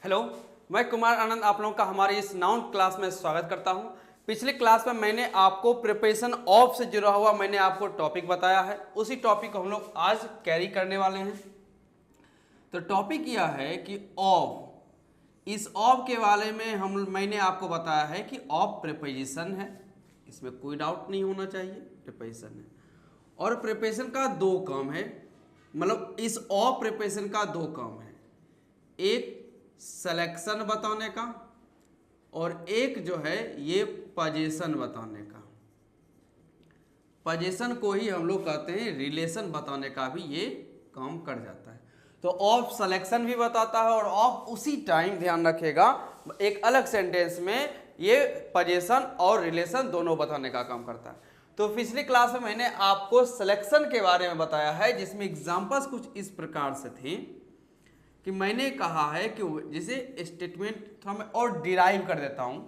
Hello, मैं कुमार आनंद आप लोगों का हमारी इस नाउन क्लास में स्वागत करता हूं। पिछली क्लास में मैंने आपको प्रिपरेशन ऑफ से जुड़ा हुआ मैंने आपको टॉपिक बताया है, उसी टॉपिक को हम लोग आज कैरी करने वाले हैं। तो टॉपिक यह है कि ऑफ, इस ऑफ के बारे में मैंने आपको बताया है कि ऑफ प्रिपोजिशन है, इसमें कोई डाउट नहीं होना चाहिए, प्रिपोजिशन है। और प्रिपोजिशन का दो काम है, मतलब इस ऑफ प्रिपोजिशन का दो काम है, एक सिलेक्शन बताने का और एक जो है ये पोजीशन बताने का। पोजीशन को ही हम लोग कहते हैं रिलेशन बताने का भी ये काम कर जाता है। तो ऑफ सिलेक्शन भी बताता है और ऑफ उसी टाइम ध्यान रखिएगा एक अलग सेंटेंस में ये पोजीशन और रिलेशन दोनों बताने का काम करता है। तो पिछली क्लास में मैंने आपको सिलेक्शन के बारे में बताया है, जिसमें एग्जांपल्स कुछ इस प्रकार से थे कि मैंने कहा है कि जैसे स्टेटमेंट थोड़ा मैं और डिराइव कर देता हूं।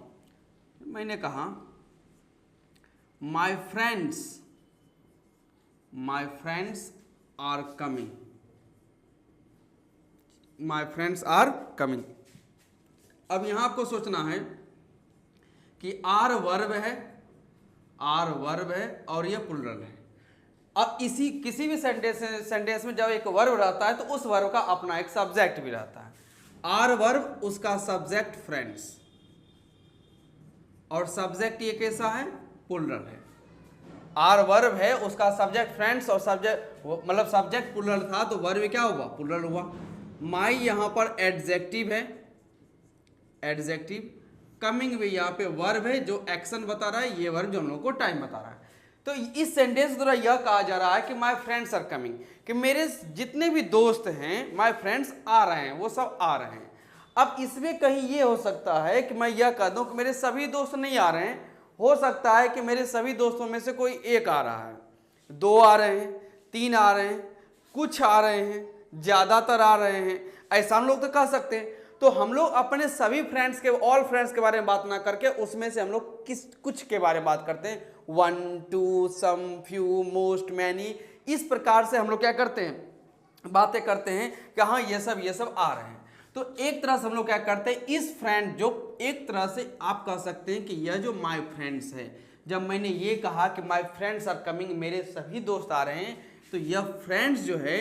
मैंने कहा my friends are coming, my friends are coming. अब यहां आपको सोचना है कि आर वर्ब है और यह प्लुरल है। अब इसी किसी भी सेंटेंस में जब एक वर्ब रहता है तो उस वर्ब का अपना एक सब्जेक्ट भी रहता है। आर वर्ब, उसका सब्जेक्ट फ्रेंड्स, और सब्जेक्ट ये कैसा है, प्लुरल है। आर वर्ब है, उसका सब्जेक्ट फ्रेंड्स और सब्जेक्ट मतलब सब्जेक्ट प्लुरल था तो वर्ब क्या हुआ, प्लुरल हुआ। माई यहां पर एडजेक्टिव है, एडजेक्टिव। कमिंग भी यहाँ पे वर्ब है जो एक्शन बता रहा है, ये वर्ब जो हम लोग को टाइम बता रहा है। तो इस सेंटेंस द्वारा यह कहा जा रहा है कि माय फ्रेंड्स आर कमिंग, कि मेरे जितने भी दोस्त हैं माय फ्रेंड्स आ रहे हैं, वो सब आ रहे हैं। अब इसमें कहीं ये हो सकता है कि मैं यह कह दूं कि मेरे सभी दोस्त नहीं आ रहे हैं, हो सकता है कि मेरे सभी दोस्तों में से कोई एक आ रहा है, दो आ रहे हैं, तीन आ रहे हैं, कुछ आ रहे हैं, ज्यादातर आ रहे हैं, ऐसा हम लोग तो कह सकते हैं। तो हम लोग अपने सभी फ्रेंड्स के, ऑल फ्रेंड्स के बारे में बात ना करके उसमें से हम लोग कुछ के बारे में बात करते हैं, 1 2 सम फ्यू मोस्ट मैनी, इस प्रकार से हम लोग क्या करते हैं, बातें करते हैं कि हाँ ये सब आ रहे हैं। तो एक तरह से हम लोग क्या करते हैं, इस फ्रेंड जो एक तरह से आप कह सकते हैं कि यह जो माय फ्रेंड्स है, जब मैंने ये कहा कि माय फ्रेंड्स आर कमिंग, मेरे सभी दोस्त आ रहे हैं, तो यह फ्रेंड्स जो है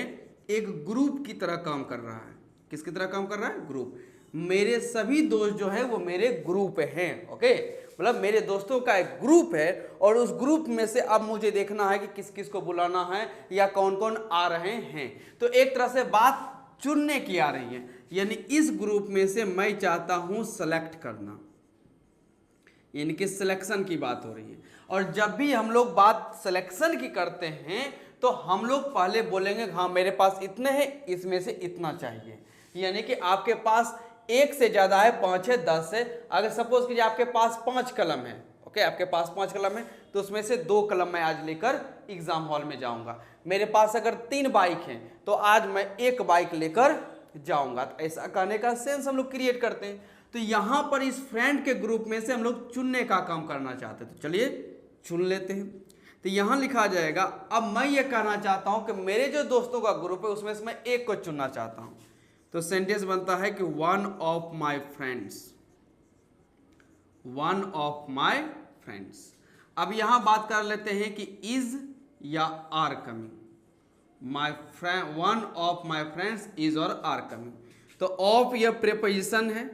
एक ग्रुप की तरह काम कर रहा है। किसकी तरह काम कर रहा है, ग्रुप। मेरे सभी दोस्त जो है वो मेरे ग्रुप हैं, ओके, मतलब मेरे दोस्तों का एक ग्रुप है और उस ग्रुप में से अब मुझे देखना है कि किस किस को बुलाना है या कौन कौन आ रहे हैं। तो एक तरह से बात चुनने की आ रही है, यानी इस ग्रुप में से मैं चाहता हूं सेलेक्ट करना, यानी कि सिलेक्शन की बात हो रही है। और जब भी हम लोग बात सिलेक्शन की करते हैं तो हम लोग पहले बोलेंगे हाँ मेरे पास इतने हैं, इसमें से इतना चाहिए, यानी कि आपके पास एक से ज्यादा है, 5 है, 10 है। अगर सपोज कीजिए आपके पास 5 कलम है, ओके, आपके पास 5 कलम है, तो उसमें से 2 कलम मैं आज लेकर एग्जाम हॉल में जाऊंगा। मेरे पास अगर 3 बाइक हैं तो आज मैं 1 बाइक लेकर जाऊंगा। तो ऐसा कहने का सेंस हम लोग क्रिएट करते हैं। तो यहां पर इस फ्रेंड के ग्रुप में से हम लोग चुनने का काम करना चाहते हैं, तो चलिए चुन लेते हैं। तो यहां लिखा जाएगा, अब मैं ये कहना चाहता हूं कि मेरे जो दोस्तों का ग्रुप है उसमें से मैं एक को चुनना चाहता हूं। तो सेंटेंस बनता है कि वन ऑफ माय फ्रेंड्स। अब यहां बात कर लेते हैं कि इज या are coming, one of my friends is और आर कमिंग। तो ऑफ यह प्रीपोजिशन है,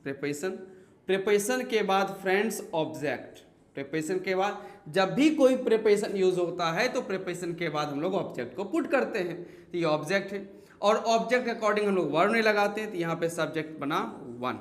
प्रीपोजिशन के बाद फ्रेंड्स ऑब्जेक्ट, प्रीपोजिशन के बाद जब भी कोई प्रीपोजिशन यूज होता है तो प्रीपोजिशन के बाद हम लोग ऑब्जेक्ट को पुट करते हैं, तो ये ऑब्जेक्ट है। और ऑब्जेक्ट के अकॉर्डिंग हम लोग वर्ब नहीं लगाते हैं, तो यहां पे सब्जेक्ट बना 1,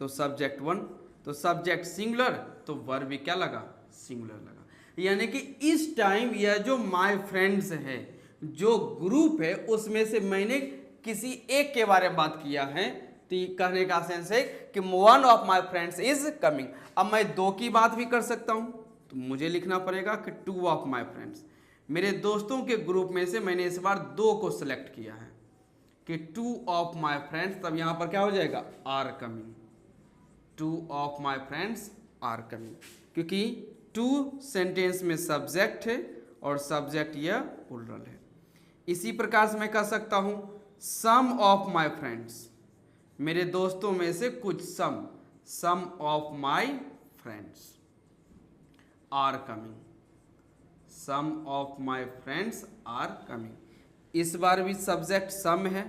तो सब्जेक्ट 1, तो सब्जेक्ट सिंगुलर, तो वर्ब भी क्या लगा, सिंगुलर लगा। यानी कि इस टाइम यह जो माय फ्रेंड्स है, जो ग्रुप है, उसमें से मैंने किसी एक के बारे में बात किया है, तो कहने का सेंस है कि one of my friends is coming. अब मैं 2 की बात भी कर सकता हूं, तो मुझे लिखना पड़ेगा कि 2 ऑफ माय फ्रेंड्स, मेरे दोस्तों के ग्रुप में से मैंने इस बार 2 को सिलेक्ट किया है कि 2 ऑफ माय फ्रेंड्स, तब यहां पर क्या हो जाएगा, are coming, 2 of my friends are coming, क्योंकि 2 सेंटेंस में सब्जेक्ट है और सब्जेक्ट यह प्लुरल है। इसी प्रकार से मैं कह सकता हूं सम ऑफ माय फ्रेंड्स, मेरे दोस्तों में से कुछ, some of my friends are coming, some of my friends are coming. इस बार भी सब्जेक्ट सम है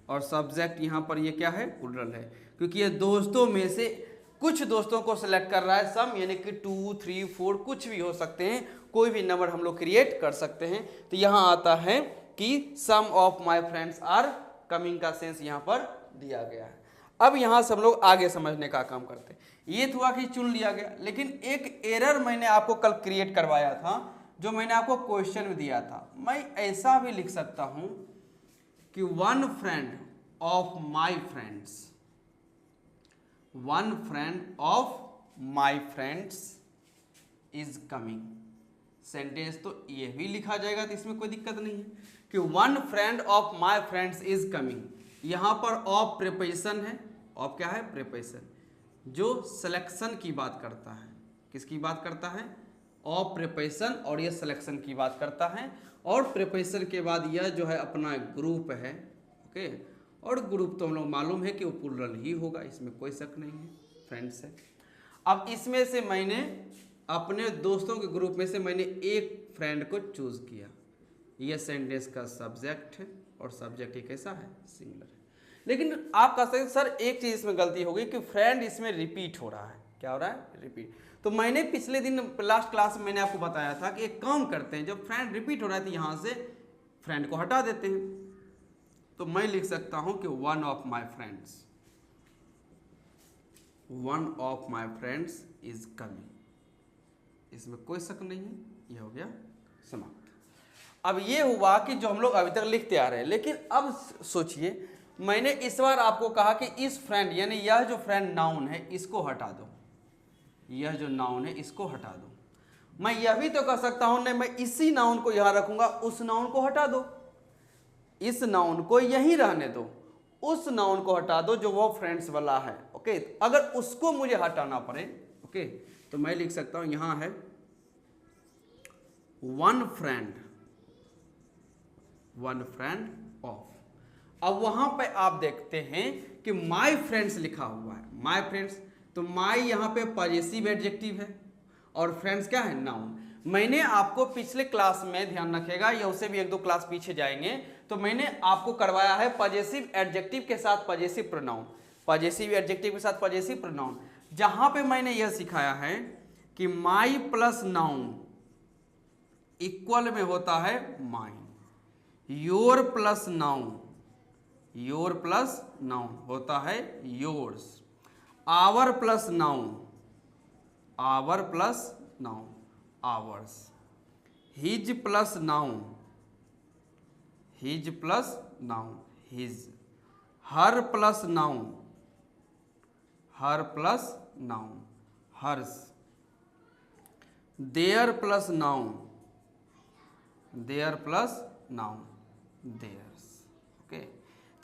और सब्जेक्ट यहाँ पर ये क्या है, प्लूरल है, क्योंकि ये दोस्तों में से कुछ दोस्तों को सिलेक्ट कर रहा है। सम यानी कि 2, 3, 4 कुछ भी हो सकते हैं, कोई भी नंबर हम लोग क्रिएट कर सकते हैं। तो यहाँ आता है कि some of my friends are coming का सेंस यहाँ पर दिया गया है। अब यहाँ से हम लोग आगे समझने का काम करते हैं। ये तो हुआ कि चुन लिया गया, लेकिन एक एरर मैंने आपको कल क्रिएट करवाया था, जो मैंने आपको क्वेश्चन में दिया था। मैं ऐसा भी लिख सकता हूं कि one friend of my friends, one friend of my friends is coming. Sentence तो ये भी लिखा जाएगा, तो इसमें कोई दिक्कत नहीं है कि one friend of my friends is coming. यहां पर ऑफ प्रीपोजिशन है। ऑफ क्या है, प्रीपोजिशन, जो सिलेक्शन की बात करता है। किसकी बात करता है, ऑफ प्रीपोजिशन, और ये सिलेक्शन की बात करता है। और प्रीपोजिशन के बाद यह जो है अपना ग्रुप है, ओके। और ग्रुप तो हम लोग मालूम है कि वो प्लूरल ही होगा, इसमें कोई शक नहीं है, फ्रेंड्स है। अब इसमें से मैंने अपने दोस्तों के ग्रुप में से मैंने एक फ्रेंड को चूज किया। यह सेंटेंस का सब्जेक्ट है और सब्जेक्ट ये कैसा है, सिंगुलर है। लेकिन आप कह सकते हैं सर एक चीज इसमें गलती हो गई कि फ्रेंड इसमें रिपीट हो रहा है। क्या हो रहा है, रिपीट। तो मैंने पिछले दिन लास्ट क्लास में मैंने आपको बताया था कि एक काम करते हैं, जब फ्रेंड रिपीट हो रहा है तो यहां से फ्रेंड को हटा देते हैं। तो मैं लिख सकता हूं कि one of my friends, one of my friends is coming. इसमें कोई शक नहीं है, यह हो गया समाप्त। अब ये हुआ कि जो हम लोग अभी तक लिखते आ रहे हैं, लेकिन अब सोचिए, मैंने इस बार आपको कहा कि इस फ्रेंड यानी यह जो फ्रेंड नाउन है इसको हटा दो, यह जो नाउन है इसको हटा दो। मैं यह भी तो कर सकता हूं, नहीं मैं इसी नाउन को यहां रखूंगा, उस नाउन को हटा दो, इस नाउन को यहीं रहने दो, उस नाउन को हटा दो जो वो फ्रेंड्स वाला है, ओके। अगर उसको मुझे हटाना पड़े, ओके, तो मैं लिख सकता हूं यहां है वन फ्रेंड ऑफ। अब वहां पे आप देखते हैं कि माई फ्रेंड्स लिखा हुआ है, माई फ्रेंड्स, तो माई यहां पे पॉजेसिव एडजेक्टिव है और फ्रेंड्स क्या है, नाउन। मैंने आपको पिछले क्लास में, ध्यान रखेगा, या उससे भी 1-2 क्लास पीछे जाएंगे, तो मैंने आपको करवाया है पॉजेसिव एडजेक्टिव के साथ पॉजेसिव प्रोनाउन, पॉजेसिव एडजेक्टिव के साथ पॉजेसिव प्रोनाउन, जहां पे मैंने यह सिखाया है कि माई प्लस नाउन इक्वल में होता है mine, your plus noun, your plus noun होता है yours, our plus noun, our plus noun ours, his plus noun, his plus noun his, her plus noun, her plus noun hers, their plus noun, their plus noun theirs, okay.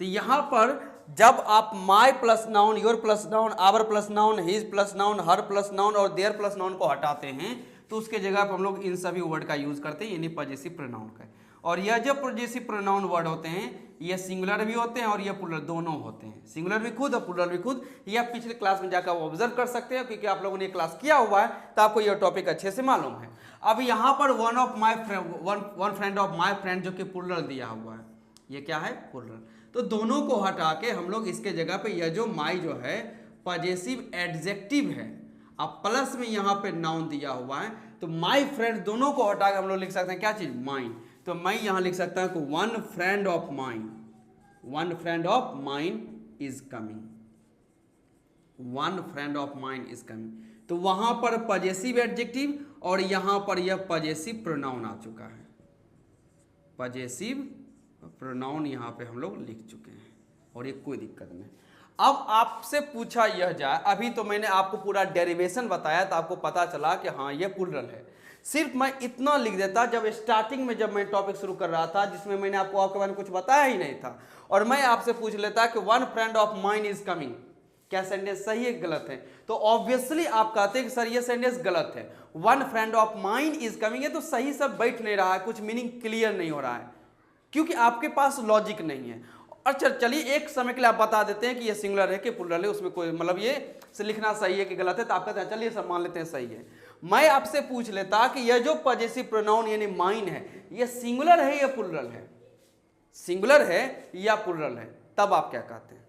तो यहां पर जब आप my plus noun, your plus noun, our plus noun, his plus noun, her plus noun और their plus noun को हटाते हैं, तो उसके जगह पर हम लोग इन सभी वर्ड का यूज करते हैं, यानी पॉजेसिव प्रोनाउन का। और यह जो पॉजेसिव प्रोनाउन वर्ड होते हैं, ये सिंगुलर भी होते हैं और ये प्लूरल दोनों होते हैं, सिंगुलर भी खुद और प्लूरल भी खुद। ये आप पिछले क्लास में जाकर ऑब्जर्व कर सकते हैं, क्योंकि आप लोगों ने क्लास किया हुआ है तो आपको यह टॉपिक अच्छे से मालूम है। अब यहाँ पर one friend of my friend जो कि प्लूरल दिया हुआ है, ये क्या है, प्लूरल। तो दोनों को हटा के हम लोग इसके जगह पे यह जो माई जो है पॉजेसिव एडजेक्टिव है, अब प्लस में यहाँ पे नाउन दिया हुआ है, तो माई फ्रेंड दोनों को हटा के हम लोग लिख सकते हैं क्या चीज, माइन। तो मैं यहां लिख सकता हूं कि one friend of mine, one friend of mine is coming, one friend of mine is coming. तो वहां पर पॉजेसिव एडजेक्टिव और यहां पर यह पॉजेसिव प्रोनाउन आ चुका है, पॉजेसिव प्रोनाउन यहां पे हम लोग लिख चुके हैं और ये कोई दिक्कत नहीं। अब आपसे पूछा यह जाए, अभी तो मैंने आपको पूरा डेरिवेशन बताया तो आपको पता चला कि हाँ ये प्लूरल है। सिर्फ मैं इतना लिख देता, जब स्टार्टिंग में जब मैं टॉपिक शुरू कर रहा था जिसमें मैंने आपको आपके बारे में कुछ बताया ही नहीं था, और मैं आपसे पूछ लेता कि one friend of mine is coming, क्या सेंटेंस सही है गलत है? तो ऑब्वियसली आप कहते हैं कि सर ये सेंटेंस गलत है, one friend of mine is coming है तो सही सब बैठ नहीं रहा है, कुछ मीनिंग क्लियर नहीं हो रहा है, क्योंकि आपके पास लॉजिक नहीं है। अच्छा चलिए एक समय के लिए आप बता देते हैं कि ये सिंगुलर है कि प्लूरल है, उसमें कोई मतलब ये से लिखना सही है कि गलत है, तो आप कहते हैं चलिए सब मान लेते हैं सही है। मैं आपसे पूछ लेता कि यह जो पजेसिव प्रोनाउन यानी माइन है, ये सिंगुलर है या प्लूरल है, सिंगुलर है या प्लूरल है, तब आप क्या कहते हैं?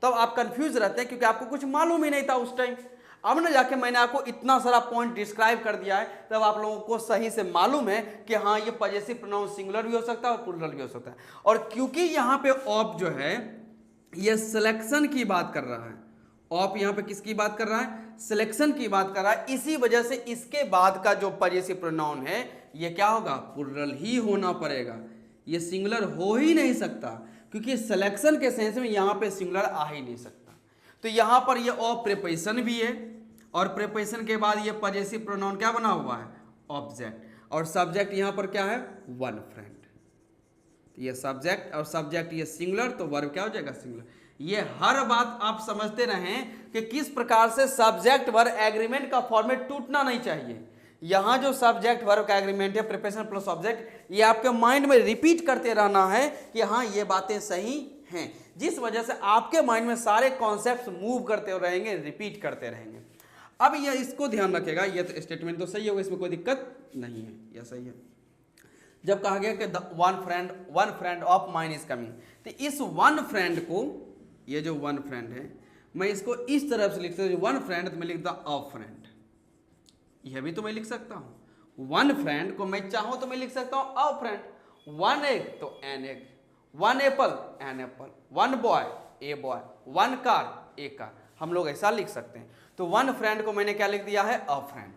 तब आप कंफ्यूज रहते हैं क्योंकि आपको कुछ मालूम ही नहीं था उस टाइम। अब ना जाके मैंने आपको इतना सारा पॉइंट डिस्क्राइब कर दिया है, तब आप लोगों को सही से मालूम है कि हाँ ये पजेसिव प्रोनाउन सिंगुलर भी हो सकता है और प्लूरल भी हो सकता है। और क्योंकि यहाँ पे ऑफ जो है ये सिलेक्शन की बात कर रहा है, ऑफ यहाँ पे किसकी बात कर रहा है, सिलेक्शन की बात कर रहा है, इसी वजह से इसके बाद का जो पजेसिव प्रोनाउन है ये क्या होगा, प्लूरल ही होना पड़ेगा, ये सिंगुलर हो ही नहीं सकता, क्योंकि सिलेक्शन के सेंस में यहाँ पे सिंगुलर आ ही नहीं सकता। तो यहाँ पर ये ऑफ प्रीपोजिशन भी है, और प्रीपोजिशन के बाद ये पजेसिव प्रोनाउन क्या बना हुआ है, ऑब्जेक्ट, और सब्जेक्ट यहाँ पर क्या है, वन फ्रेंड। ये सब्जेक्ट और सब्जेक्ट ये सिंगुलर, तो वर्ब क्या हो जाएगा, सिंगुलर। ये हर बात आप समझते रहें कि किस प्रकार से सब्जेक्ट वर्ब एग्रीमेंट का फॉर्मेट टूटना नहीं चाहिए। यहाँ जो सब्जेक्ट वर्ब का एग्रीमेंट है प्रिपोजिशन प्लस ऑब्जेक्ट, ये आपके माइंड में रिपीट करते रहना है कि हाँ ये बातें सही हैं, जिस वजह से आपके माइंड में सारे कॉन्सेप्ट्स मूव करते रहेंगे, रिपीट करते रहेंगे। अब ये इसको ध्यान रखेगा, ये तो स्टेटमेंट तो सही होगा, इसमें कोई दिक्कत नहीं है, यह सही है। जब कहा गया कि one friend of mine is coming, तो इस वन फ्रेंड को, ये जो वन फ्रेंड है, मैं इसको इस तरफ से लिखता हूँ, वन फ्रेंड तो मैं लिखता अ फ्रेंड, यह भी तो मैं लिख सकता हूँ। वन फ्रेंड को मैं चाहूँ तो मैं लिख सकता हूँ अ फ्रेंड, वन एग तो an egg, one apple an apple, one boy a boy, one car a car, हम लोग ऐसा लिख सकते हैं। तो वन फ्रेंड को मैंने क्या लिख दिया है, अ फ्रेंड।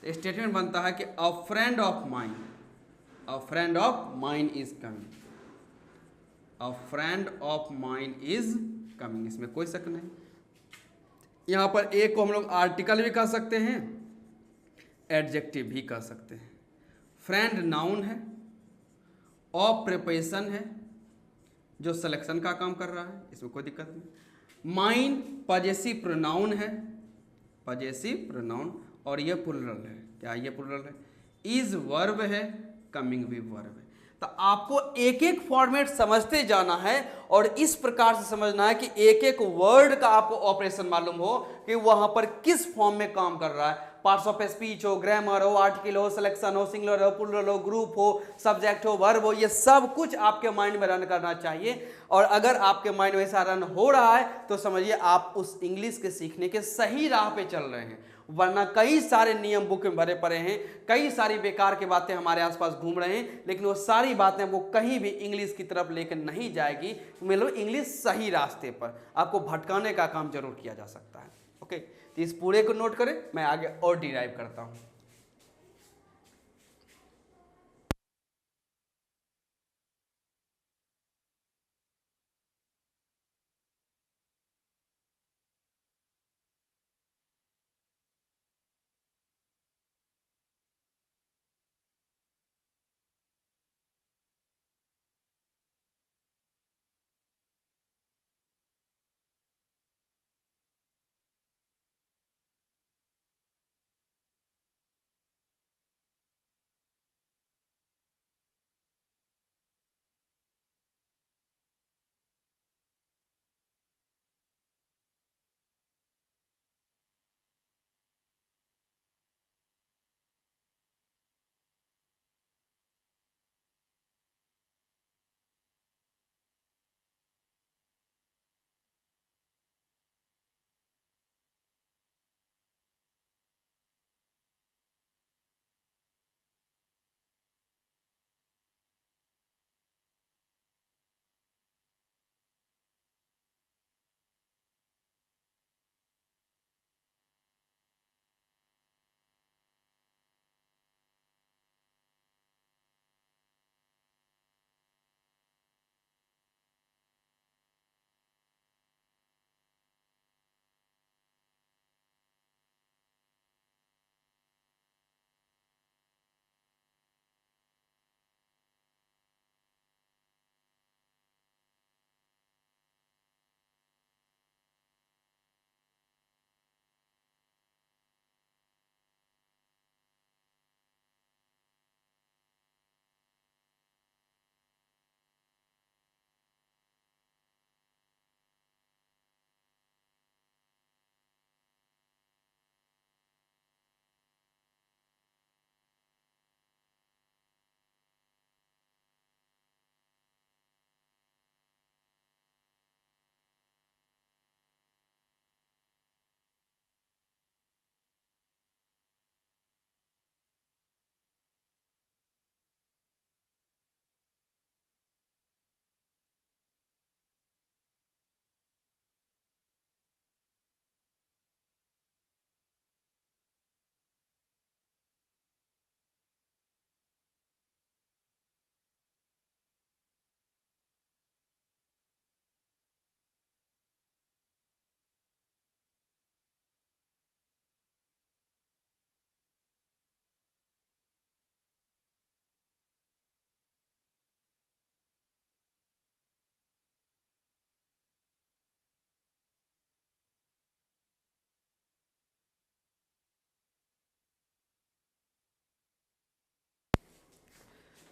तो स्टेटमेंट बनता है कि अ friend of mine, a friend of mine is coming, a friend of mine is coming, इसमें कोई शक नहीं। यहाँ पर एक को हम लोग आर्टिकल भी कह सकते हैं, एडजेक्टिव भी कह सकते हैं। फ्रेंड नाउन है, ऑफ प्रिपोजिशन है जो सिलेक्शन का काम कर रहा है, इसमें कोई दिक्कत नहीं। माइन पजेसिव प्रोनाउन है, पजेसिव प्रोनाउन, और ये प्लूरल है, क्या ये प्लूरल है। इज वर्ब है, कमिंग भी वर्ब है। तो आपको एक एक फॉर्मेट समझते जाना है और इस प्रकार से समझना है कि एक एक वर्ड का आपको ऑपरेशन मालूम हो कि वहां पर किस फॉर्म में काम कर रहा है। पार्ट्स ऑफ स्पीच हो, ग्रामर हो, आर्टिकल हो, सिलेक्शन हो, सिंगुलर हो, प्लूरल हो, ग्रुप हो, सब्जेक्ट हो, वर्ब हो, ये सब कुछ आपके माइंड में रन करना चाहिए। और अगर आपके माइंड में ऐसा रन हो रहा है तो समझिए आप उस इंग्लिश के सीखने के सही राह पे चल रहे हैं, वरना कई सारे नियम बुक में भरे पड़े हैं, कई सारी बेकार की बातें हमारे आसपास घूम रहे हैं, लेकिन वो सारी बातें आपको कहीं भी इंग्लिश की तरफ लेकर नहीं जाएगी। मतलब इंग्लिश सही रास्ते पर आपको भटकाने का काम जरूर किया जा सकता है। ओके, तो इस पूरे को नोट करें, मैं आगे और डिराइव करता हूँ।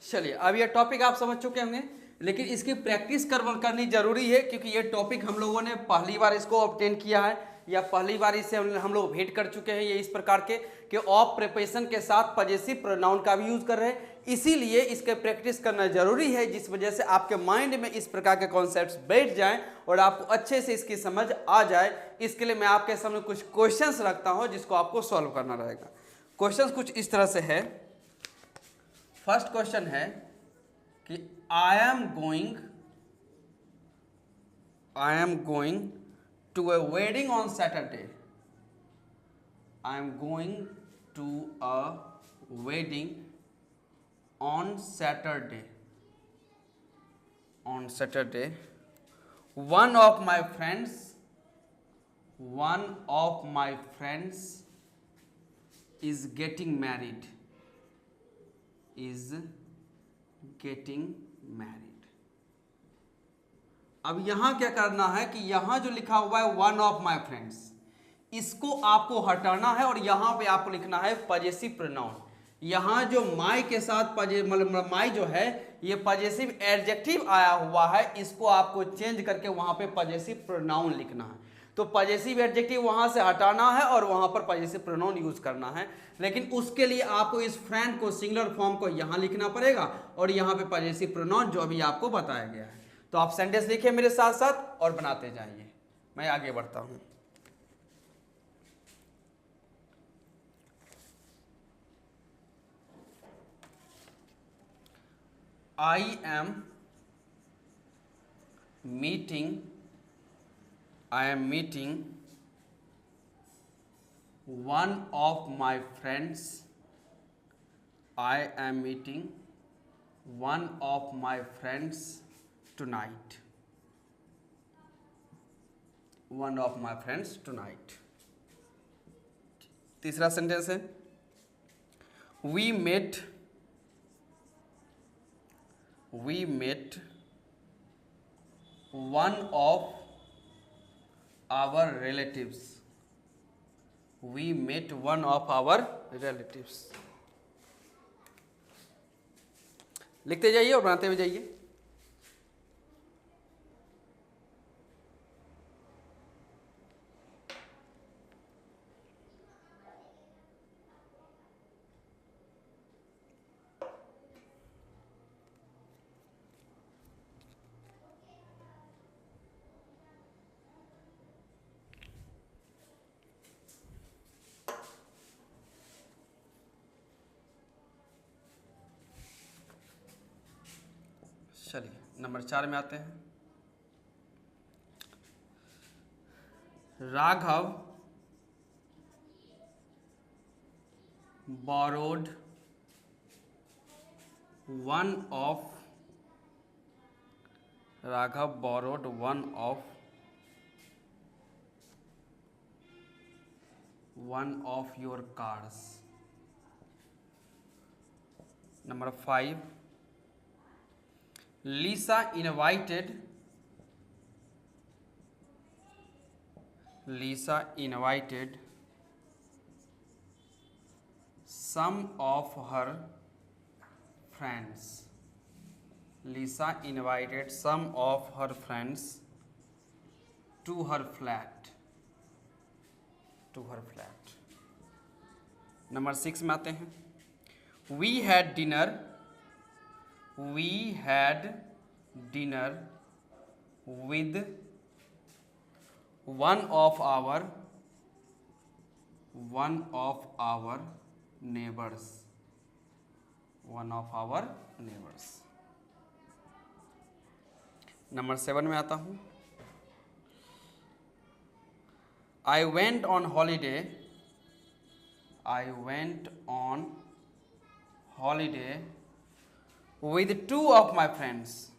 चलिए, अब ये टॉपिक आप समझ चुके होंगे, लेकिन इसकी प्रैक्टिस करनी जरूरी है, क्योंकि ये टॉपिक हम लोगों ने पहली बार इसको ऑब्टेन किया है, या पहली बार इससे हम लोग भेंट कर चुके हैं। ये इस प्रकार के कि ऑफ प्रिपोजिशन के साथ पजेसिव प्रोनाउन का भी यूज कर रहे हैं, इसीलिए इसके प्रैक्टिस करना जरूरी है, जिस वजह से आपके माइंड में इस प्रकार के कॉन्सेप्ट्स बैठ जाएं और आपको अच्छे से इसकी समझ आ जाए। इसके लिए मैं आपके सामने कुछ क्वेश्चंस रखता हूं, जिसको आपको सॉल्व करना रहेगा। क्वेश्चंस कुछ इस तरह से है। फर्स्ट क्वेश्चन है कि I am going to a wedding on Saturday. I am going to a wedding on Saturday. On Saturday, one of my friends is getting married. अब यहाँ क्या करना है कि यहाँ जो लिखा हुआ है वन ऑफ माई फ्रेंड्स, इसको आपको हटाना है और यहाँ पे आपको लिखना है पजेसिव प्रोनाउन। यहाँ जो माई के साथ मतलब माई जो है ये पजेसिव एडजेक्टिव आया हुआ है, इसको आपको चेंज करके वहाँ पे पजेसिव प्रोनाउन लिखना है। तो पजेसिव एडजेक्टिव वहाँ से हटाना है और वहाँ पर पजेसिव प्रोनाउन यूज करना है, लेकिन उसके लिए आपको इस फ्रेंड को सिंगुलर फॉर्म को यहाँ लिखना पड़ेगा और यहाँ पे पजेसिव प्रोनाउन जो अभी आपको बताया गया है। तो आप सेंटेंस लिखिए मेरे साथ साथ और बनाते जाइए, मैं आगे बढ़ता हूं। आई am meeting one of my friends. I am meeting one of my friends tonight. One of my friends tonight. तीसरा सेंटेंस है we met one of our relatives. We met one of our relatives. लिखते जाइए और बनाते हुए जाइए। चलिए number 4 में आते हैं। Raghav borrowed one of your cars. Number 5, Lisa invited some of her friends. Lisa invited some of her friends to her flat. Number 6 में आते हैं। We had dinner with one of our neighbors. Number 7 में आता हूँ। I went on holiday with two of my friends.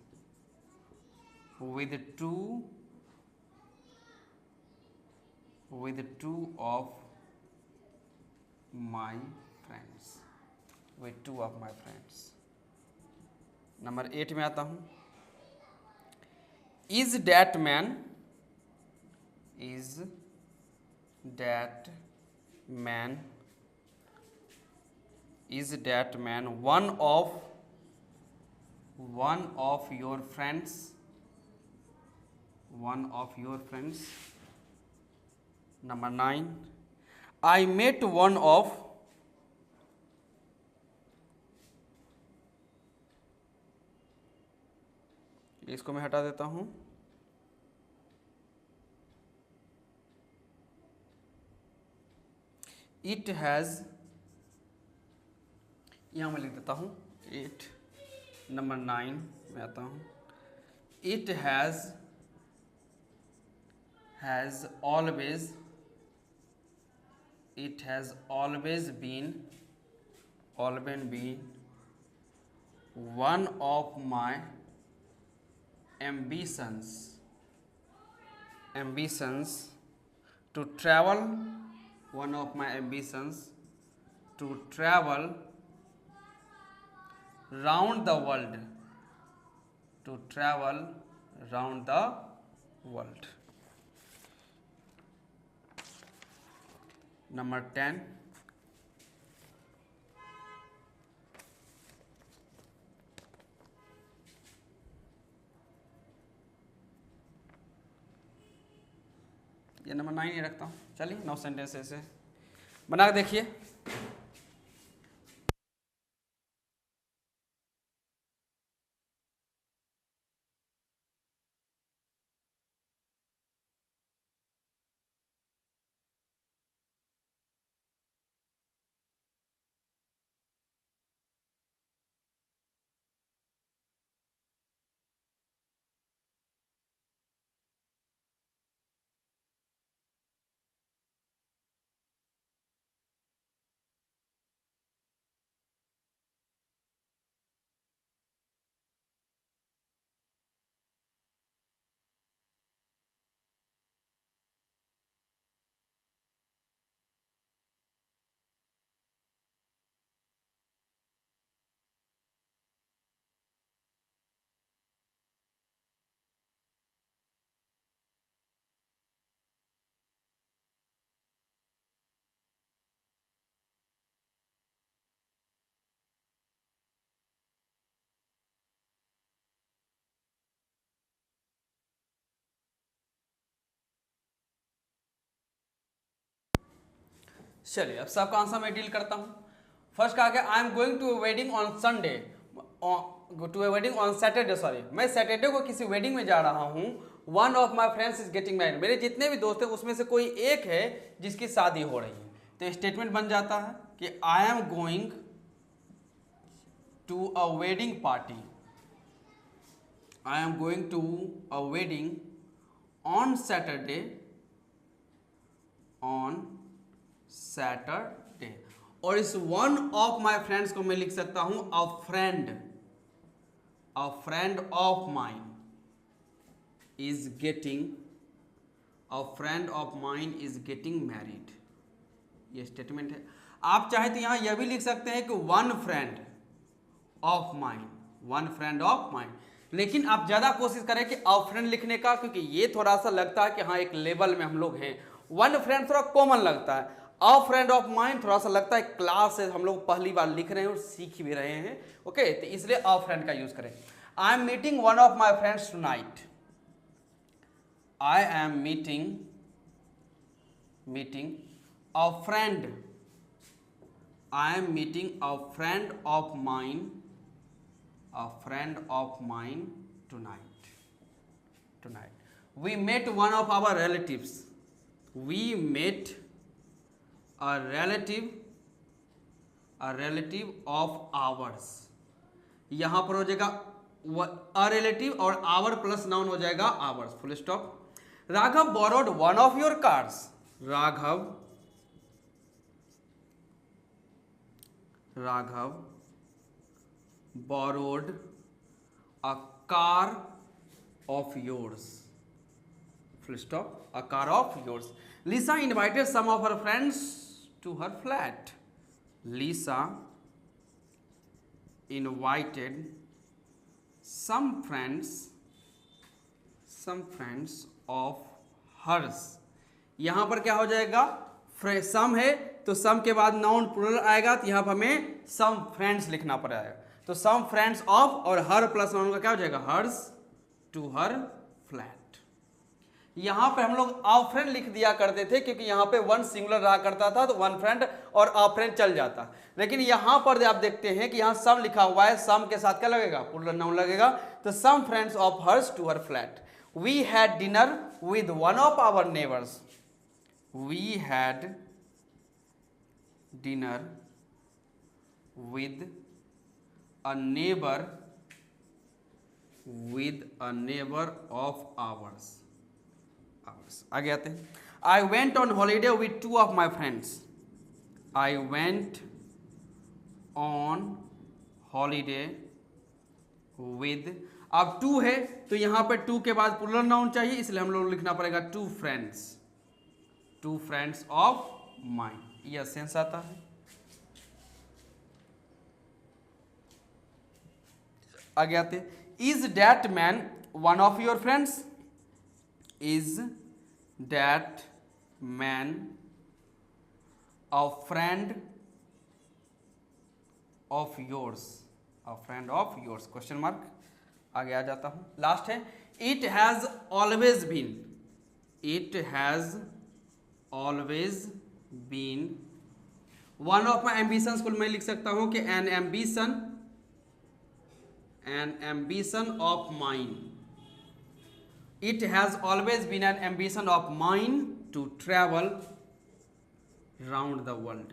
With two of my friends. Number 8 में आता हूँ। Is that man one of one of your friends, one of your friends. Number 9, I met one of, इसको मैं हटा देता हूं, it has, यहां मैं लिख देता हूं 8. नंबर 9 में आता हूं, it has always, it has always been one of my ambitions to travel, one of my ambitions to travel round the world, to travel round the world. Number 10, ये number 9 ही रखता हूँ. चलिए 9 सेंटेंस ऐसे बना के देखिए. चलिए अब सबका आंसर मैं डील करता हूँ. फर्स्ट कहा गया I am going to a wedding on Sunday, to a wedding on Saturday, sorry मैं सैटरडे को किसी वेडिंग में जा रहा हूँ. One of my friends is getting married, मेरे जितने भी दोस्त हैं उसमें से कोई एक है जिसकी शादी हो रही है. तो स्टेटमेंट बन जाता है कि I am going to a wedding party, I am going to a wedding on Saturday, on Saturday. और इस वन ऑफ माई फ्रेंड्स को मैं लिख सकता हूं अ friend of mine is getting married. ये स्टेटमेंट है. आप चाहे तो यहां यह भी लिख सकते हैं कि वन फ्रेंड ऑफ माइन, लेकिन आप ज्यादा कोशिश करें कि अ फ्रेंड लिखने का, क्योंकि ये थोड़ा सा लगता है कि हाँ एक लेवल में हम लोग हैं. वन फ्रेंड थोड़ा कॉमन लगता है, अ फ्रेंड ऑफ माइन थोड़ा सा लगता है क्लास से हम लोग पहली बार लिख रहे हैं और सीख भी रहे हैं. ओके, तो इसलिए अ फ्रेंड का यूज करें. I am meeting one of my friends tonight, I am meeting a friend, I am meeting a friend of mine tonight. We met one of our relatives, we met a relative of ours. यहां पर हो जाएगा a relative और our plus noun हो जाएगा ours, full stop. Raghav borrowed one of your cars, Raghav borrowed a car of yours, full stop, a car of yours. Lisa invited some of her friends to her flat. Lisa invited some friends of hers. यहां पर क्या हो जाएगा, सम है तो सम के बाद noun plural आएगा, तो यहां पर हमें सम फ्रेंड्स लिखना पड़ेगा. तो सम फ्रेंड्स ऑफ और हर प्लस नाउन का क्या हो जाएगा, हर्स टू हर फ्लैट। यहां पे हम लोग अ फ्रेंड लिख दिया करते थे क्योंकि यहां पे वन सिंगुलर रहा करता था तो वन फ्रेंड और अ फ्रेंड चल जाता, लेकिन यहां पर आप देखते हैं कि यहां सम लिखा हुआ है, सम के साथ क्या लगेगा, प्लूरल नाउन लगेगा। तो some friends of hers to her flat, we had dinner with one of our neighbours, we had dinner with a neighbor of ours। आगे आते हैं। I went on holiday with two of my friends, I went on holiday with, अब to है तो यहां पे to के बाद प्लूरल नाउन चाहिए, इसलिए हम लोग लिखना पड़ेगा टू फ्रेंड्स ऑफ माइन, यह सेंस आता है। आगे आते, is that man one of your friends, is that man a friend of yours, question mark. आगे आ जाता हूं, लास्ट है, it has always been one of my ambitions को मैं लिख सकता हूं कि an ambition of mine, it has always been an ambition of mine to travel round the world,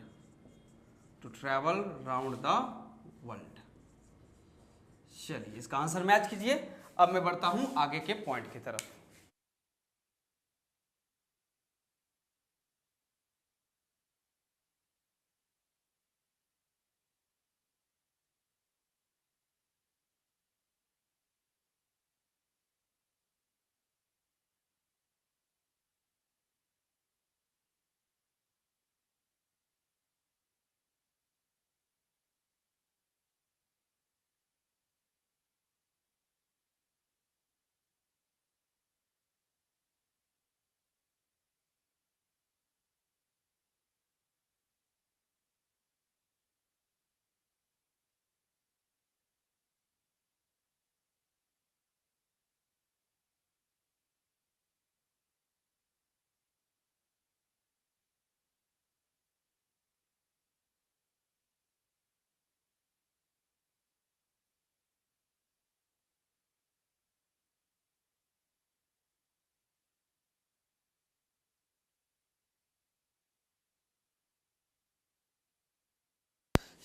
चलिए इसका आंसर मैच कीजिए। अब मैं बढ़ता हूं आगे के पॉइंट की तरफ।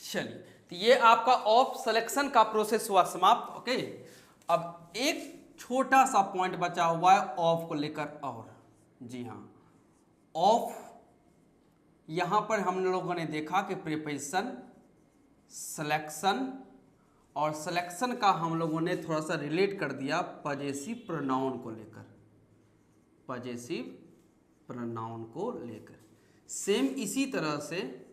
चलिए, तो ये आपका ऑफ सिलेक्शन का प्रोसेस हुआ समाप्त। ओके, अब एक छोटा सा पॉइंट बचा हुआ है ऑफ को लेकर, और जी हाँ, ऑफ यहां पर हम लोगों ने देखा कि प्रीपोजिशन, सिलेक्शन, और सिलेक्शन का हम लोगों ने थोड़ा सा रिलेट कर दिया पजेसिव प्रोनाउन को लेकर, सेम इसी तरह से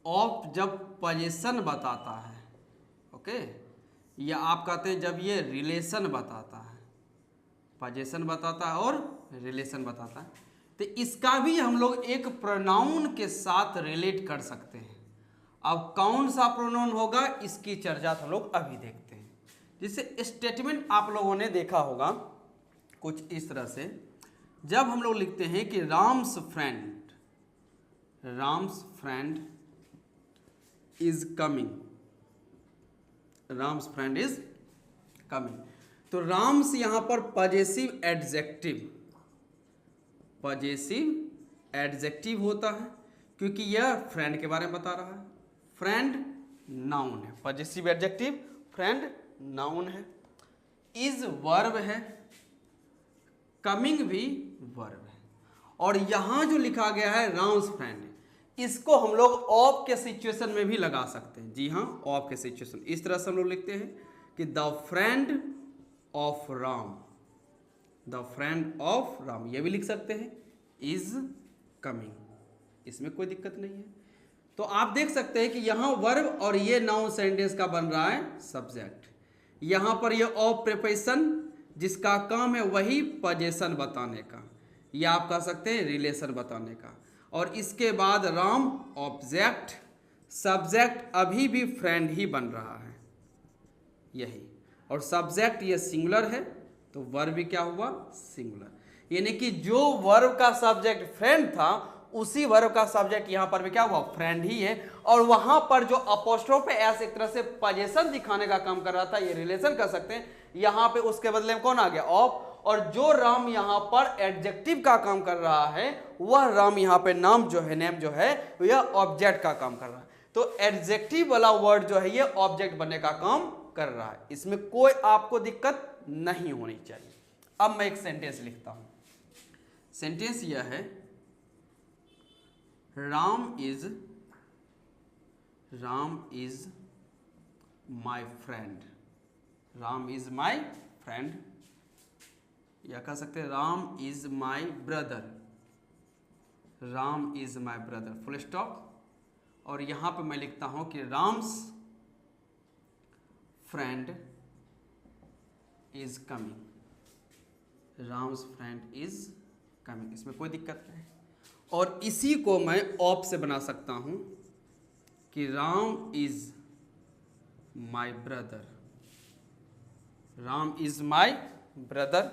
ऑफ जब पोजीशन बताता है, ओके, या आप कहते हैं जब ये रिलेशन बताता है, पोजीशन बताता है और रिलेशन बताता है, तो इसका भी हम लोग एक प्रोनाउन के साथ रिलेट कर सकते हैं। अब कौन सा प्रोनाउन होगा इसकी चर्चा हम लोग अभी देखते हैं। जैसे स्टेटमेंट आप लोगों ने देखा होगा कुछ इस तरह से, जब हम लोग लिखते हैं कि राम्स फ्रेंड इज कमिंग, तो राम्स यहां पर पजेसिव एडजेक्टिव होता है क्योंकि यह फ्रेंड के बारे में बता रहा है। फ्रेंड नाउन है, पजेसिव एडजेक्टिव, फ्रेंड नाउन है, इज वर्ब है, कमिंग भी वर्ब है, और यहां जो लिखा गया है राम्स फ्रेंड, इसको हम लोग ऑफ के सिचुएशन में भी लगा सकते हैं। जी हाँ, ऑफ के सिचुएशन इस तरह से हम लोग लिखते हैं कि द फ्रेंड ऑफ राम, ये भी लिख सकते हैं, इज कमिंग, इसमें कोई दिक्कत नहीं है। तो आप देख सकते हैं कि यहां वर्ब और ये नाउन सेंटेंस का बन रहा है सब्जेक्ट, यहां पर ये ऑफ प्रीपोजिशन जिसका काम है वही पोजीशन बताने का, या आप कह सकते हैं रिलेशन बताने का, और इसके बाद राम ऑब्जेक्ट, सब्जेक्ट अभी भी फ्रेंड ही बन रहा है। यही, और सब्जेक्ट ये सिंगुलर है तो वर्ब भी क्या हुआ, सिंगुलर। यानी कि जो वर्ब का सब्जेक्ट फ्रेंड था उसी वर्ब का सब्जेक्ट यहाँ पर भी क्या हुआ, फ्रेंड ही है। और वहां पर जो अपोस्ट्रोफ एस एक तरह से पोजीशन दिखाने का काम कर रहा था, ये रिलेशन कर सकते हैं, यहाँ पे उसके बदले में कौन आ गया, ऑफ। और जो राम यहाँ पर एडजेक्टिव का काम कर रहा है, वह राम यहाँ पे नाम जो है, नेम जो है, यह ऑब्जेक्ट का काम कर रहा है। तो एडजेक्टिव वाला वर्ड जो है ये ऑब्जेक्ट बनने का काम कर रहा है, इसमें कोई आपको दिक्कत नहीं होनी चाहिए। अब मैं एक सेंटेंस लिखता हूं। सेंटेंस यह है, Ram is my friend. Ram is my friend, या कह सकते हैं Ram is my brother. Ram is my brother, full stop. और यहां पे मैं लिखता हूं कि Ram's friend is coming. Ram's friend is coming, इसमें कोई दिक्कत नहीं। और इसी को मैं ऑफ से बना सकता हूं कि Ram is my brother. Ram is my brother.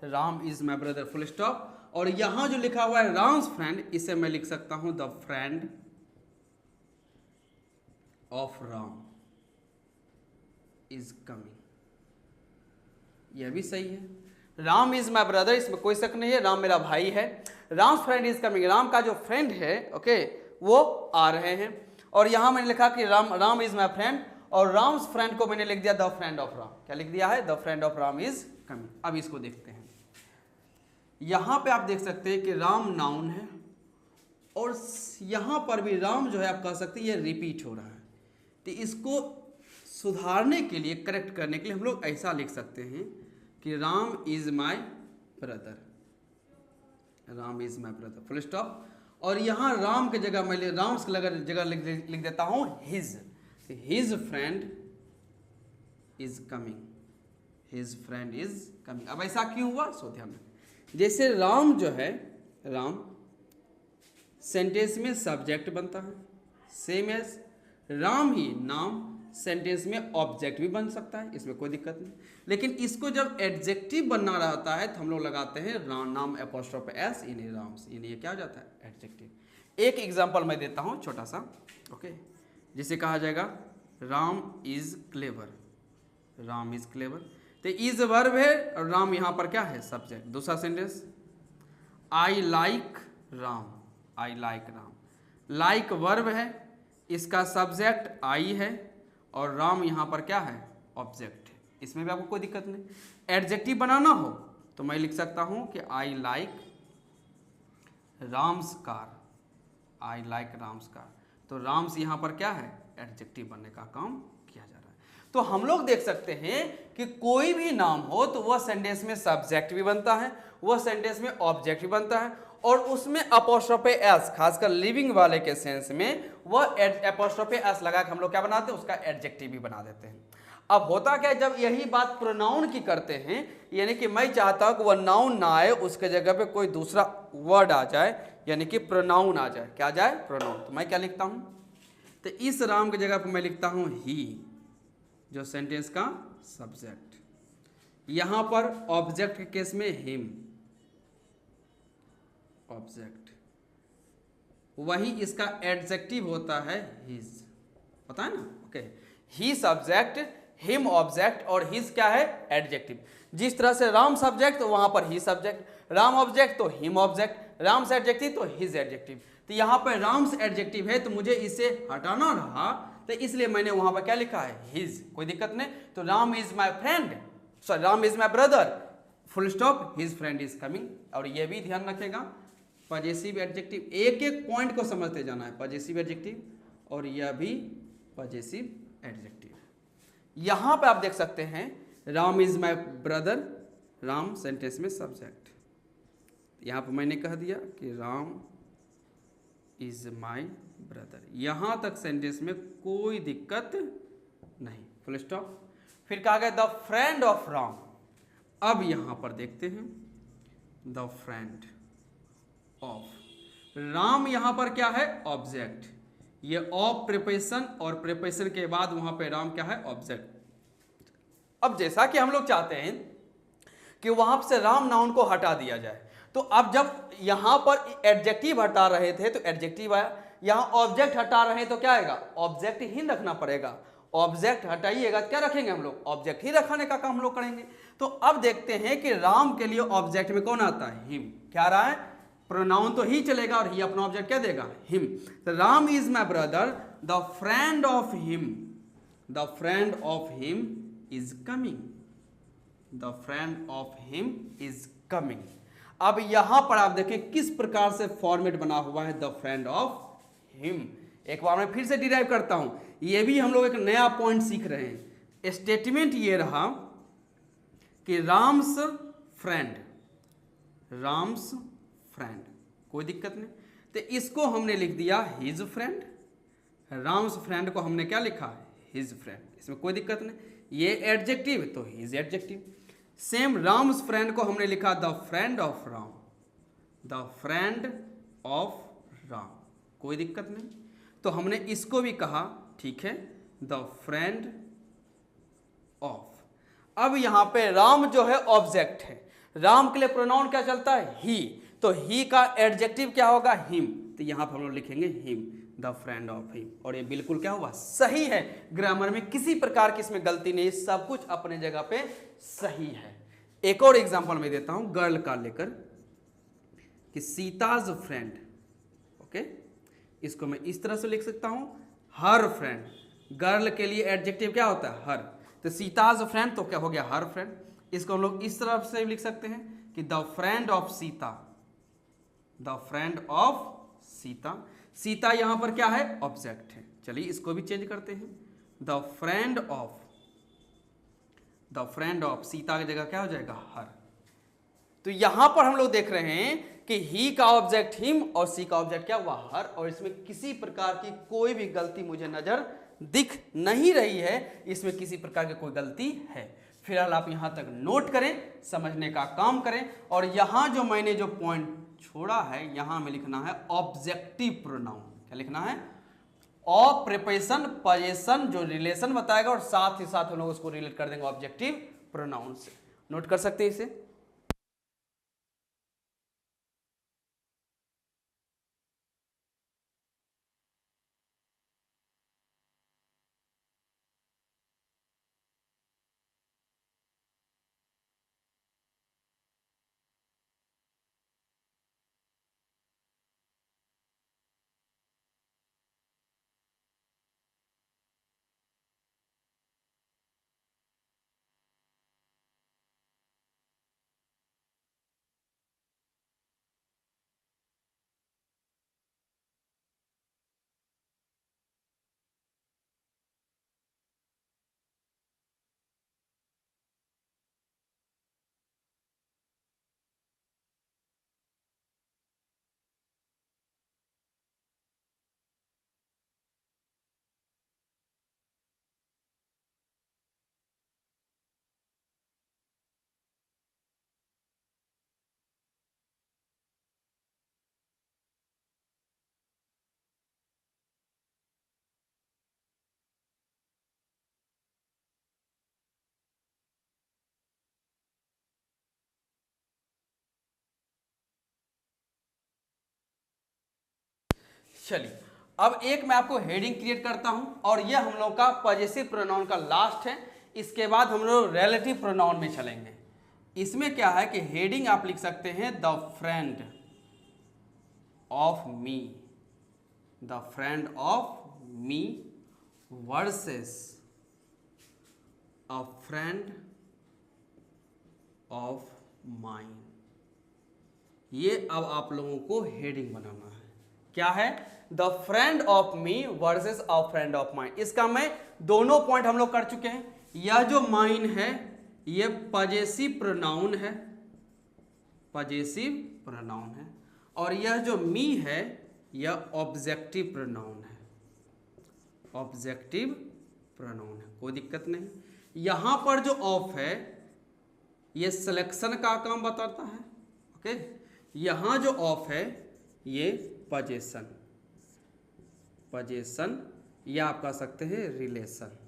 Ram is my brother, full stop. और यहां जो लिखा हुआ है राम्स फ्रेंड, इसे मैं लिख सकता हूं the friend of Ram is coming. यह भी सही है। राम इज माई ब्रदर, इसमें कोई शक नहीं है, राम मेरा भाई है। Ram friend is coming, Ram का जो फ्रेंड है, ओके, वो आ रहे हैं। और यहां मैंने लिखा कि राम इज माई फ्रेंड, और राम्स फ्रेंड को मैंने लिख दिया द फ्रेंड ऑफ राम। क्या लिख दिया है, the friend of Ram is coming. अब इसको देखते हैं। यहां पे आप देख सकते हैं कि राम नाउन है, और यहां पर भी राम जो है आप कह सकते हैं ये रिपीट हो रहा है। तो इसको सुधारने के लिए, करेक्ट करने के लिए हम लोग ऐसा लिख सकते हैं कि Ram is my brother. Ram is my brother, full stop. और यहां राम के जगह मैं राम्स की जगह लिख देता हूं his. His friend is coming. His friend is coming. अब ऐसा क्यों हुआ, सो ध्यान रखें। जैसे राम जो है, राम सेंटेंस में सब्जेक्ट बनता है, सेम एज राम ही नाम सेंटेंस में ऑब्जेक्ट भी बन सकता है, इसमें कोई दिक्कत नहीं। लेकिन इसको जब एडजेक्टिव बनना रहता है तो हम लोग लगाते हैं नाम एपोस्ट्रोफ एस, इन्हें राम्स, इन्हें क्या हो जाता है, एडजेक्टिव। एक एग्जांपल मैं देता हूं छोटा सा, ओके। जिसे कहा जाएगा Ram is clever. Ram is clever, तो इज वर्ब है और राम यहां पर क्या है, सब्जेक्ट। दूसरा sentence, I like Ram. I like Ram, like verb है, इसका सब्जेक्ट आई है, और राम यहां पर क्या है, ऑब्जेक्ट है। इसमें भी आपको कोई दिक्कत नहीं। एडजेक्टिव बनाना हो तो मैं लिख सकता हूं कि I like Ram's car. I like Ram's car, तो राम्स यहां पर क्या है, एडजेक्टिव बनने का काम किया जा रहा है। तो हम लोग देख सकते हैं कि कोई भी नाम हो तो वह सेंटेंस में सब्जेक्ट भी बनता है, वह सेंटेंस में ऑब्जेक्ट भी बनता है, और उसमें अपोस्ट्रोफे एस, खासकर लिविंग वाले के सेंस में वह अपोस्ट्रोफे एस लगा के हम लोग क्या बनाते हैं, उसका एडजेक्टिव भी बना देते हैं। अब होता क्या है, जब यही बात प्रोनाउन की करते हैं, यानी कि मैं चाहता हूं कि वह नाउन ना आए, उसके जगह पे कोई दूसरा वर्ड आ जाए, यानी कि प्रोनाउन आ जाए। क्या जाए, प्रोनाउन। तो मैं क्या लिखता हूं, तो इस राम की जगह पर मैं लिखता हूं ही, जो सेंटेंस का सब्जेक्ट। यहां पर ऑब्जेक्ट के केस में हिम, ऑब्जेक्ट। वही इसका एडजेक्टिव होता है हिज, पता है ना, ओके। ही सब्जेक्ट, हिम ऑब्जेक्ट, और हिज क्या है, एडजेक्टिव। जिस तरह से राम सब्जेक्ट तो वहां पर ही सब्जेक्ट, राम ऑब्जेक्ट तो हिम ऑब्जेक्ट, राम्स एडजेक्टिव तो हिज एडजेक्टिव। तो यहां पर राम्स एडजेक्टिव है तो मुझे इसे हटाना रहा, तो इसलिए मैंने वहां पर क्या लिखा है, हिज। कोई दिक्कत नहीं। तो Ram is my friend, sorry Ram is my brother, full stop, his friend is coming. और यह भी ध्यान रखेगा, पॉजेसिव एडजेक्टिव, एक एक पॉइंट को समझते जाना है। पॉजेसिव एडजेक्टिव और यह भी पॉजेसिव एडजेक्टिव। यहां पे आप देख सकते हैं Ram is my brother, Ram sentence में सब्जेक्ट। यहां पर मैंने कह दिया कि राम इज माई ब्रदर, यहां तक सेंटेंस में कोई दिक्कत नहीं, फुल स्टॉप। फिर कहा गया द फ्रेंड ऑफ राम। अब यहां पर देखते हैं द फ्रेंड ऑफ। राम यहां पर क्या है? ऑब्जेक्ट। ये ऑफ प्रिपोजिशन और प्रिपोजिशन के बाद वहां पे राम क्या है? ऑब्जेक्ट। अब जैसा कि हम लोग चाहते हैं कि वहां से राम नाउन को हटा दिया जाए, तो अब जब यहां पर एडजेक्टिव हटा रहे थे तो एडजेक्टिव आया, यहां ऑब्जेक्ट हटा रहे हैं तो क्या आएगा? ऑब्जेक्ट ही रखना पड़ेगा। ऑब्जेक्ट हटाइएगा क्या रखेंगे हम लोग? ऑब्जेक्ट ही रखने का काम हम लोग करेंगे। तो अब देखते हैं कि राम के लिए ऑब्जेक्ट में कौन आता है? हिम। क्या रहा है? प्रोनाउन तो ही चलेगा और ही अपना ऑब्जेक्ट क्या देगा? हिम। तो Ram is my brother, the friend of him, the friend of him is coming, the friend of him is coming. अब यहां पर आप देखें किस प्रकार से फॉर्मेट बना हुआ है, द फ्रेंड ऑफ हिम। एक बार मैं फिर से डिराइव करता हूं, ये भी हम लोग एक नया पॉइंट सीख रहे हैं। स्टेटमेंट ये रहा कि राम्स फ्रेंड, राम्स फ्रेंड, कोई दिक्कत नहीं। तो इसको हमने लिख दिया हिज फ्रेंड, राम्स फ्रेंड को हमने क्या लिखा है? हिज फ्रेंड, इसमें कोई दिक्कत नहीं। ये एडजेक्टिव तो his adjective. Same Ram's friend को हमने लिखा the friend of Ram, the friend of Ram, कोई दिक्कत नहीं। तो हमने इसको भी कहा, ठीक है, द फ्रेंड ऑफ। अब यहां पे राम जो है ऑब्जेक्ट है, राम के लिए प्रोनाउन क्या चलता है? ही। तो ही का एडजेक्टिव क्या होगा? हिम। तो यहां पर हम लोग लिखेंगे him, the friend of him. और ये बिल्कुल क्या हुआ? सही है। ग्रामर में किसी प्रकार की इसमें गलती नहीं, सब कुछ अपने जगह पे सही है। एक और एग्जांपल मैं देता हूं गर्ल का लेकर, कि सीताज फ्रेंड, ओके, इसको मैं इस तरह से लिख सकता हूं, हर फ्रेंड। गर्ल के लिए एडजेक्टिव क्या होता है? हर। तो सीताज फ्रेंड तो क्या हो गया? हर फ्रेंड। इसको हम लोग इस तरह से लिख सकते हैं कि the friend of Sita, the friend of Sita. Sita यहां पर क्या है? ऑब्जेक्ट है। चलिए इसको भी चेंज करते हैं, the friend of, the friend of Sita की जगह क्या हो जाएगा? हर। तो यहां पर हम लोग देख रहे हैं कि ही का ऑब्जेक्ट हिम और सी का ऑब्जेक्ट क्या हुआ? हर। और इसमें किसी प्रकार की कोई भी गलती मुझे नजर दिख नहीं रही है, इसमें किसी प्रकार की कोई गलती है। फिलहाल आप यहां तक नोट करें, समझने का काम करें। और यहां जो मैंने जो पॉइंट छोड़ा है, यहां में लिखना है ऑब्जेक्टिव प्रोनाउन। क्या लिखना है? ऑफ प्रिपोजिशन, पोजीशन जो रिलेशन बताएगा, और साथ ही साथ हम लोग उसको रिलेट कर देंगे ऑब्जेक्टिव प्रोनाउन से। नोट कर सकते हैं इसे। चलिए अब एक मैं आपको हेडिंग क्रिएट करता हूं, और यह हम लोग का पॉजेसिव प्रोनाउन का लास्ट है। इसके बाद हम लोग रिलेटिव प्रोनाउन में चलेंगे। इसमें क्या है कि हेडिंग आप लिख सकते हैं the friend of me, the friend of me versus a friend of mine. ये अब आप लोगों को हेडिंग बनाना है। क्या है? The friend of me versus a friend of mine. इसका मैं दोनों पॉइंट हम लोग कर चुके हैं। यह जो माइन है यह पॉजेसिव प्रोनाउन है, पॉजेसिव प्रोनाउन है, और यह जो मी है यह ऑब्जेक्टिव प्रोनाउन है, ऑब्जेक्टिव प्रोनाउन है, कोई दिक्कत नहीं। यहां पर जो ऑफ है यह सिलेक्शन का काम बताता है, ओके। यहां जो ऑफ है ये पोजेशन, पोजेशन या आप कह सकते हैं रिलेशन,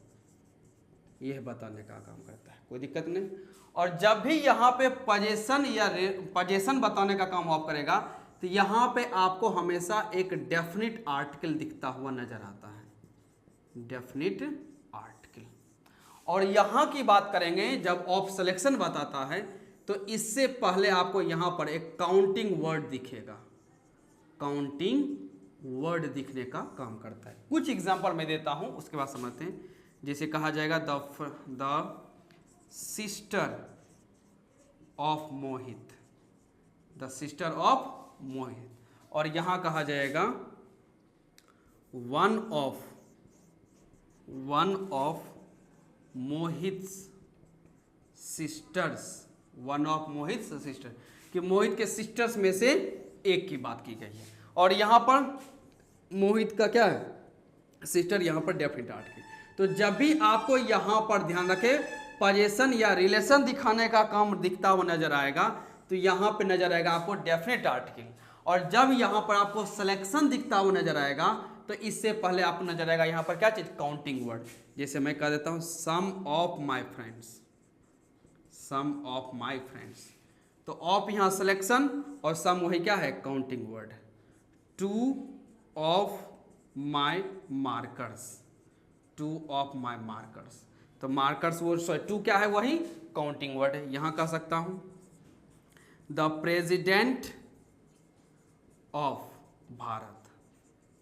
यह बताने का काम करता है, कोई दिक्कत नहीं। और जब भी यहाँ पे पोजेशन या पोजेशन बताने का काम आप करेगा तो यहाँ पे आपको हमेशा एक डेफिनिट आर्टिकल दिखता हुआ नजर आता है, डेफिनिट आर्टिकल। और यहाँ की बात करेंगे जब ऑफ सिलेक्शन बताता है तो इससे पहले आपको यहाँ पर एक काउंटिंग वर्ड दिखेगा, काउंटिंग वर्ड दिखने का काम करता है। कुछ एग्जांपल मैं देता हूँ, उसके बाद समझते हैं। जैसे कहा जाएगा the sister of Mohit, the sister of Mohit, और यहाँ कहा जाएगा one of Mohit sisters, one of Mohit sister, कि मोहित के सिस्टर्स में से एक की बात की गई है। और यहाँ पर मोहित का क्या है, सिस्टर, यहाँ पर डेफिनेट आर्टिकल। तो जब भी आपको यहाँ पर ध्यान रखें पोजेशन या रिलेशन दिखाने का काम दिखता हुआ नजर आएगा तो यहाँ पे नजर आएगा आपको डेफिनेट आर्टिकल। और जब यहाँ पर आपको सिलेक्शन दिखता हुआ नजर आएगा तो इससे पहले आपको नजर आएगा यहाँ पर क्या चीज, काउंटिंग वर्ड। जैसे मैं कह देता हूँ some of my friends, some of my friends, तो ऑफ यहाँ सिलेक्शन और सम वही क्या है, counting word. Two of my markers, two of my markers, तो मार्कर्स वो टू क्या है, वही काउंटिंग वर्ड है। यहाँ कह सकता हूँ the president of Bharat,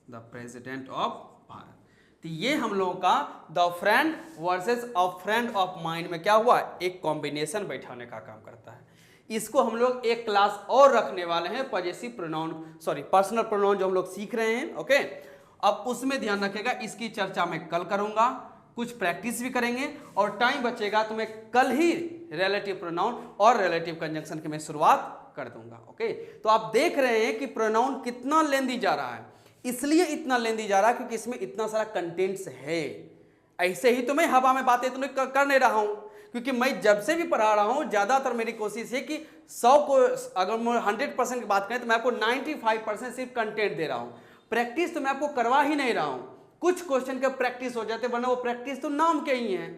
the president of Bharat. तो ये हम लोगों का the friend versus a friend of mind में क्या हुआ, एक कॉम्बिनेशन बैठाने का काम करता है। इसको हम लोग एक क्लास और रखने वाले हैं, possessive pronoun, sorry personal pronoun जो हम लोग सीख रहे हैं। ओके, अब उसमें ध्यान रखेगा, इसकी चर्चा मैं कल करूंगा, कुछ प्रैक्टिस भी करेंगे और टाइम बचेगा तो मैं कल ही रिलेटिव प्रोनाउन और रिलेटिव कंजंक्शन की मैं शुरुआत कर दूंगा। ओके, तो आप देख रहे हैं कि प्रोनाउन कितना लेंदी जा रहा है, इसलिए इतना लेंदी जा रहा है क्योंकि इसमें इतना सारा कंटेंट्स है। ऐसे ही तो मैं हवा में बातें तो कर नहीं रहा हूं, क्योंकि मैं जब से भी पढ़ा रहा हूं ज्यादातर मेरी कोशिश है कि 100 को अगर मैं 100% की बात करें तो मैं आपको 95% सिर्फ कंटेंट दे रहा हूं, प्रैक्टिस तो मैं आपको करवा ही नहीं रहा हूं। कुछ क्वेश्चन के प्रैक्टिस हो जाते, वरना वो प्रैक्टिस तो नाम के ही है।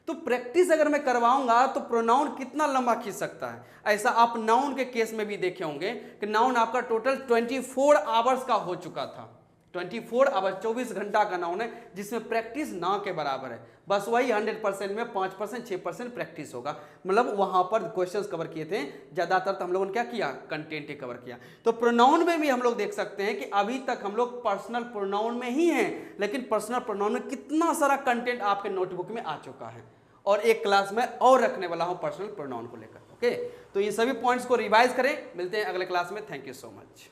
तो प्रैक्टिस अगर मैं करवाऊंगा तो प्रोनाउन कितना लंबा खींच सकता है। ऐसा आप नाउन के केस में भी देखे होंगे कि नाउन आपका टोटल 24 आवर्स का हो चुका था, 24 आवर 24 घंटा का नाउन है, जिसमें प्रैक्टिस ना के बराबर है। बस वही 100% में 5% 6% प्रैक्टिस होगा, मतलब वहां पर क्वेश्चंस कवर किए थे, ज्यादातर तो हम लोगों ने क्या किया, कंटेंट ही कवर किया। तो प्रोनाउन में भी हम लोग देख सकते हैं कि अभी तक हम लोग पर्सनल प्रोनाउन में ही हैं, लेकिन पर्सनल प्रोनाउन में कितना सारा कंटेंट आपके नोटबुक में आ चुका है, और एक क्लास में और रखने वाला हूं पर्सनल प्रोनाउन को लेकर। ओके, तो ये सभी पॉइंट्स को रिवाइज करें, मिलते हैं अगले क्लास में। Thank you so much.